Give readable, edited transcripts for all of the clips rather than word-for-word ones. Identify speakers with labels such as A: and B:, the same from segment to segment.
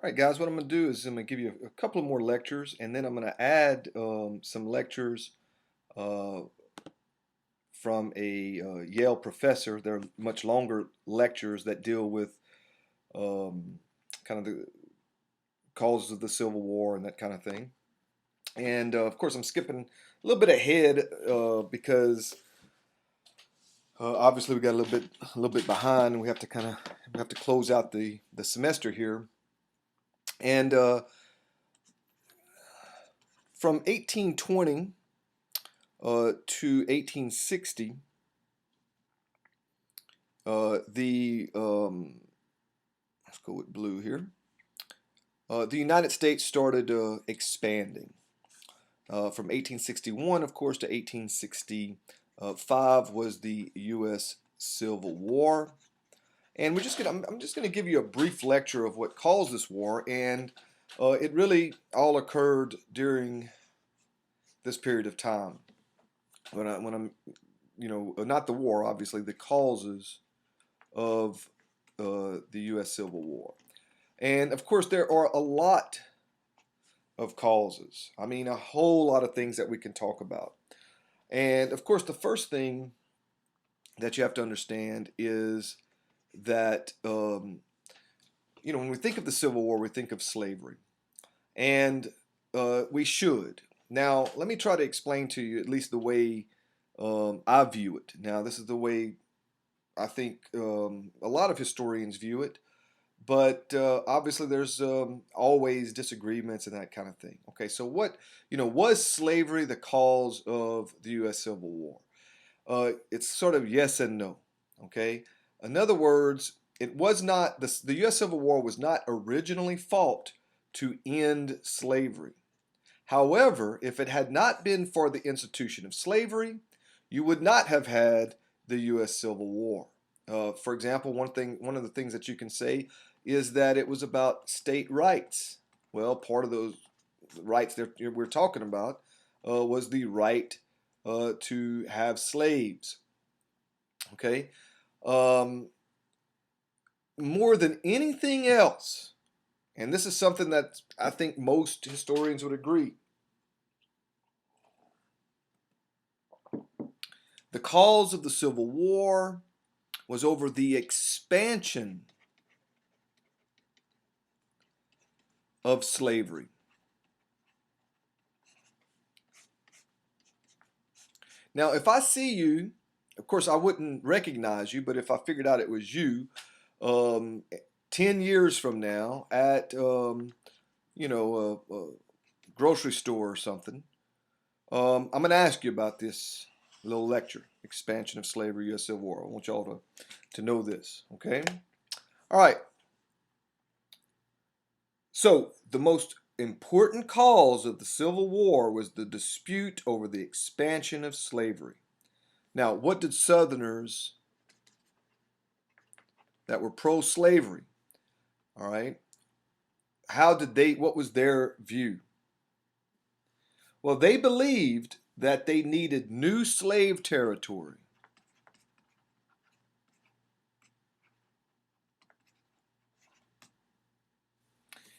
A: All right, guys, what I'm going to do is I'm going to give you a couple of more lectures, and then I'm going to add some lectures uh, from a Yale professor. They're much longer lectures that deal with kind of the causes of the Civil War and that kind of thing. And of course, I'm skipping a little bit ahead because obviously we got a little bit behind, and we have to close out the semester here. And from 1820 to 1860, the let's go with blue here. The United States started expanding from 1861, of course, to 1865 was the U.S. Civil War, and I'm just gonna give you a brief lecture of what caused this war, and it really all occurred during this period of time when I'm not the war, obviously, the causes of the U.S. Civil War. And of course, there are a lot of causes. I mean, a whole lot of things that we can talk about. And of course, the first thing that you have to understand is that, when we think of the Civil War, we think of slavery. And we should. Now, let me try to explain to you at least the way I view it. Now, this is the way I think a lot of historians view it, but obviously there's always disagreements and that kind of thing. Okay, so was slavery the cause of the U.S. Civil War? It's sort of yes and no. Okay, in other words, it was not the U.S. Civil War was not originally fought to end slavery. However, if it had not been for the institution of slavery, you would not have had the U.S. Civil War. For example, one of the things that you can say is that it was about state rights. Well, part of those rights that we're talking about was the right to have slaves. Okay, um, more than anything else, and this is something that I think most historians would agree. The cause of the Civil War was over the expansion of slavery. Now, if I see you, of course, I wouldn't recognize you, but if I figured out it was you, um, 10 years from now at, a grocery store or something, I'm going to ask you about this little lecture, Expansion of Slavery, U.S. Civil War. I want y'all to know this, okay? All right. So, the most important cause of the Civil War was the dispute over the expansion of slavery. Now, what did Southerners that were pro-slavery, all right, what was their view? Well, they believed that they needed new slave territory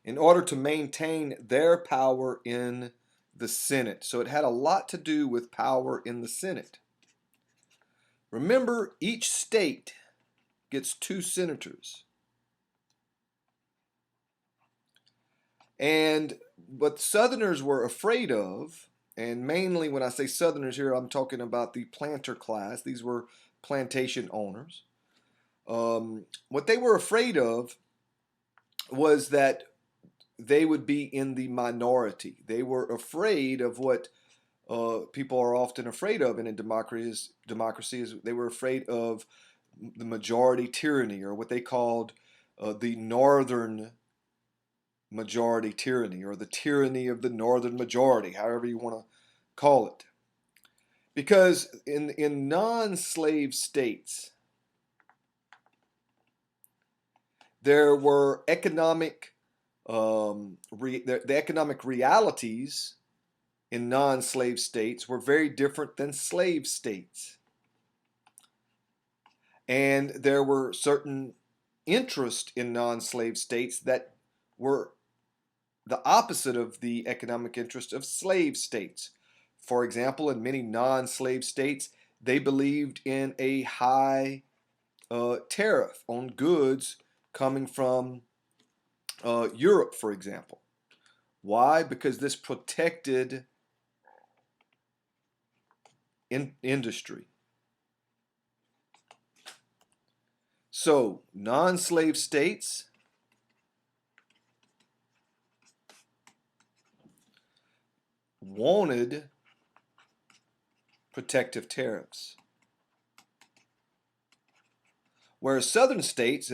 A: in order to maintain their power in the Senate. So it had a lot to do with power in the Senate. Remember, each state gets 2 senators. And what Southerners were afraid of, and mainly when I say Southerners here, I'm talking about the planter class. These were plantation owners. What they were afraid of was that they would be in the minority. They were afraid of what people are often afraid of in a democracy is they were afraid of the majority tyranny, or what they called the northern majority tyranny, or the tyranny of the northern majority, however you want to call it. Because in non-slave states, there were the economic realities in non-slave states were very different than slave states. And there were certain interests in non-slave states that were the opposite of the economic interest of slave states. For example, in many non-slave states, they believed in a high tariff on goods coming from Europe, for example. Why? Because this protected industry. So, non-slave states wanted protective tariffs, whereas southern states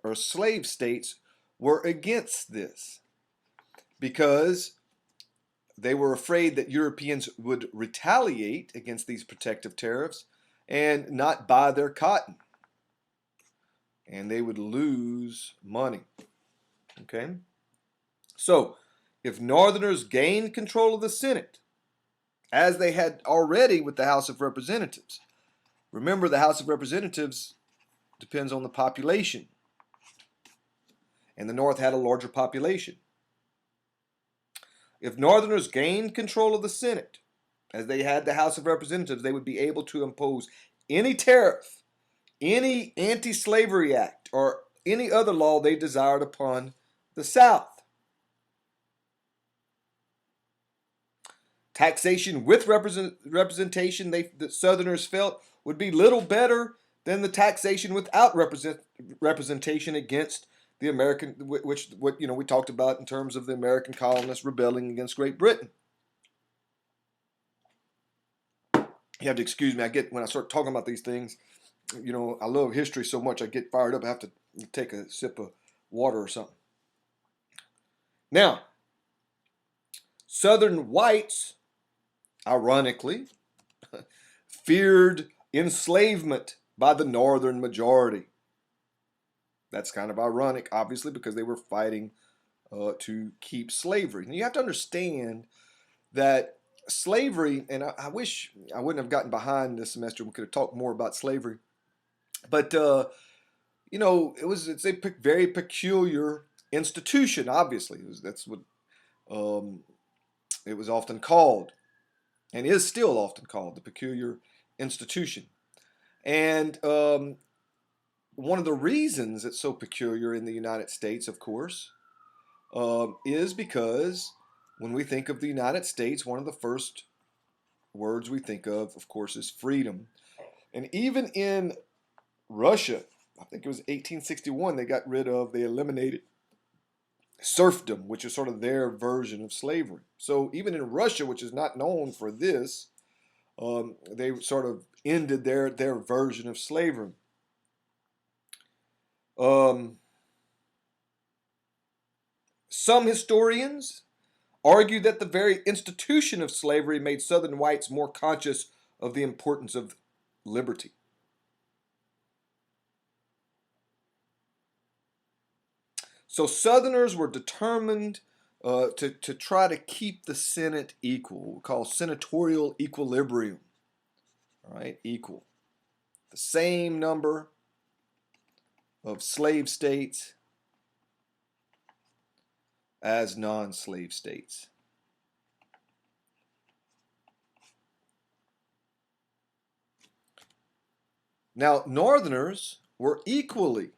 A: or slave states were against this because they were afraid that Europeans would retaliate against these protective tariffs and not buy their cotton, and they would lose money. Okay? So, if Northerners gained control of the Senate, as they had already with the House of Representatives, remember the House of Representatives depends on the population, and the North had a larger population. If Northerners gained control of the Senate, as they had the House of Representatives, they would be able to impose any tariff, any anti-slavery act, or any other law they desired upon the South. Taxation with representation, the Southerners felt, would be little better than the taxation without representation against the American, which what we talked about in terms of the American colonists rebelling against Great Britain. You have to excuse me. When I start talking about these things, I love history so much I get fired up. I have to take a sip of water or something. Now, Southern whites, ironically, feared enslavement by the Northern majority. That's kind of ironic, obviously, because they were fighting to keep slavery. And you have to understand that slavery, and I wish I wouldn't have gotten behind this semester. We could have talked more about slavery. But, it's a very peculiar institution, obviously. That's what it was often called, and is still often called, the peculiar institution. And one of the reasons it's so peculiar in the United States, of course, is because when we think of the United States, one of the first words we think of course, is freedom. And even in Russia, I think it was 1861, they eliminated serfdom, which is sort of their version of slavery. So even in Russia, which is not known for this, they sort of ended their version of slavery. Some historians argue that the very institution of slavery made Southern whites more conscious of the importance of liberty. So Southerners were determined to try to keep the Senate equal, what we call senatorial equilibrium. All right, equal. The same number of slave states as non-slave states. Now, Northerners were equally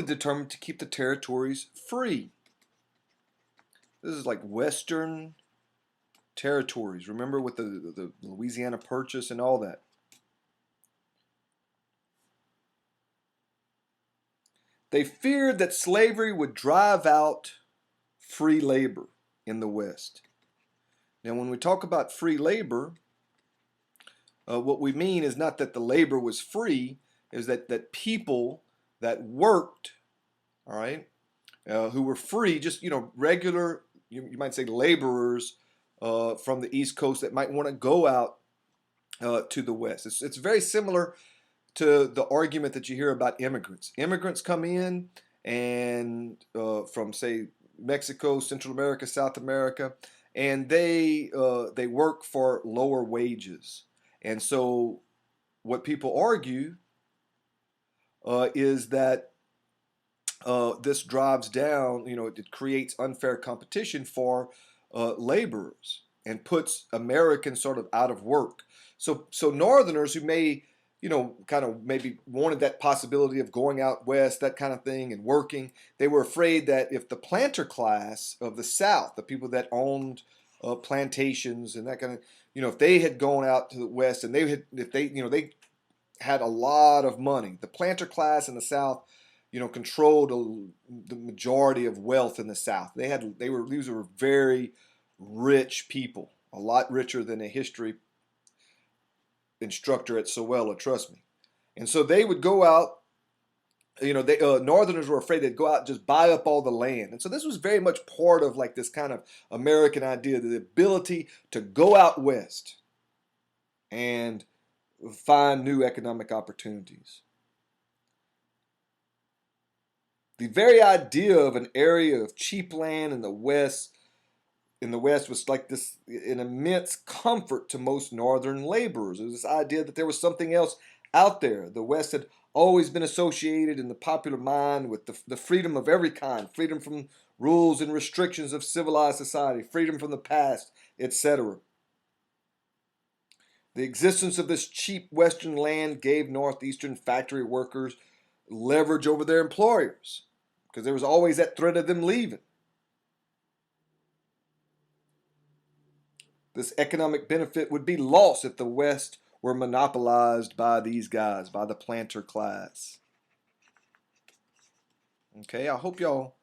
A: determined to keep the territories free. This is like Western territories. Remember with the Louisiana Purchase and all that. They feared that slavery would drive out free labor in the West. Now, when we talk about free labor, what we mean is not that the labor was free, is that people that worked, all right, who were free, just regular, you might say laborers from the East Coast that might want to go out to the West. It's very similar to the argument that you hear about immigrants. Immigrants come in and from say Mexico, Central America, South America, and they work for lower wages. And so what people argue is that this drives down, it creates unfair competition for laborers and puts Americans sort of out of work. So Northerners who may, kind of maybe wanted that possibility of going out west, that kind of thing, and working, they were afraid that if the planter class of the South, the people that owned plantations and that kind of, if they had gone out to the west and they had a lot of money, the planter class in the South controlled the majority of wealth in the South. These were very rich people, a lot richer than a history instructor at Sowella, trust me. And so they would go out. Northerners were afraid they'd go out and just buy up all the land. And so this was very much part of like this kind of American idea, the ability to go out west and find new economic opportunities. The very idea of an area of cheap land in the West was like this an immense comfort to most northern laborers. It was this idea that there was something else out there. The West had always been associated in the popular mind with the freedom of every kind, freedom from rules and restrictions of civilized society, freedom from the past, etc. The existence of this cheap Western land gave Northeastern factory workers leverage over their employers because there was always that threat of them leaving. This economic benefit would be lost if the West were monopolized by these guys, by the planter class. Okay, I hope y'all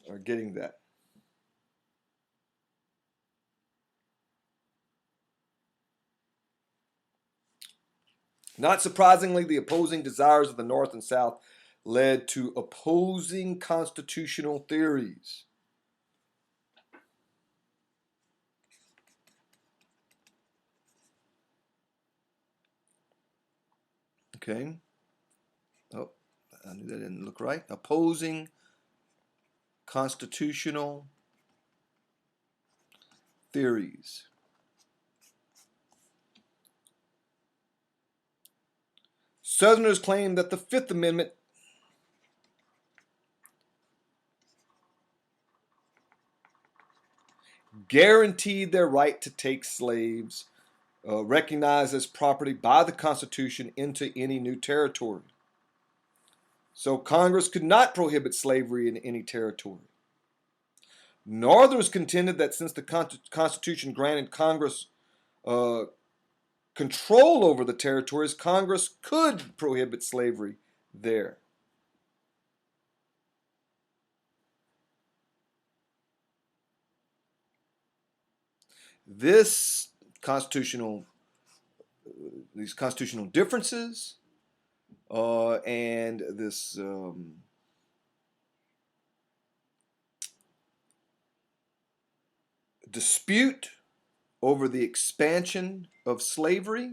A: are getting that. Not surprisingly, the opposing desires of the North and South led to opposing constitutional theories. Okay. Oh, I knew that didn't look right. Opposing constitutional theories. Southerners claimed that the Fifth Amendment guaranteed their right to take slaves, recognized as property by the Constitution, into any new territory. So Congress could not prohibit slavery in any territory. Northerners contended that since the Constitution granted Congress control over the territories, Congress could prohibit slavery there. These constitutional differences and this dispute over the expansion of slavery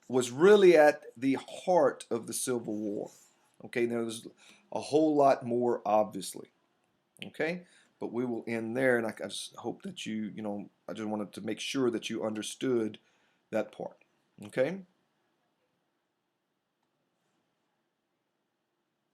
A: was really at the heart of the Civil War. Okay, now there's a whole lot more, obviously. Okay, but we will end there, and I just hope that I just wanted to make sure that you understood that part. Okay.